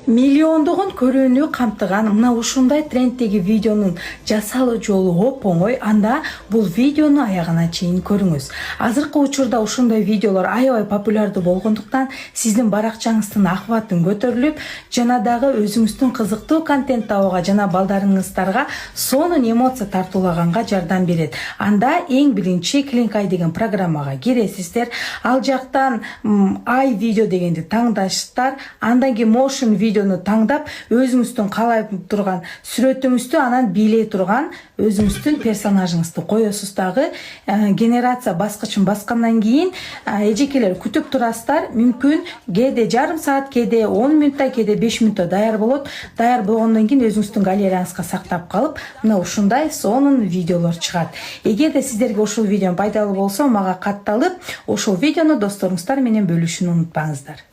Миллиондогон көрүүнү камтыган мына ушундай тренддеги видеонун жасалуу жолу оп-оңой. Анда бул видеону аягына чейин көрүңүз. Азыркы учурда ушундай видеолор аябай популярдуу болгондуктан сиздин баракчаңыздын акыбатын көтөрүлүп, жана дагы өзүңүздүн кызыктуу контент табууга жана балдарыңыздарга сонун эмоция тартуулаганга жардам берет. Анда эң биринчи Клинкай деген программага киресиздер. Ал жактан ай видео дегенди таңдайсыздар. Андан кийин motion видеону таңдап, өзүңүздүн каалай турган сүрөтүңүздү анан бийлей турган өзүңүздүн персонажыңызды коесуз. Дагы генерация баскычын баскандан кийин эжекелер күтүп турасыздар. Мүмкүн кээде жарым саат, кээде 10 мүнөттө, кээде 5 мүнөттө даяр болот. Даяр болгондон кийин өзүңүздүн галереяңызга сактап калып, мына ушундай сонун видеолор чыгат. Эгерде сиздерге ушул видео пайдалуу болсо, мага катталып, ушул видеону досторуңуздар менен бөлүшүүнү унутпаңыздар.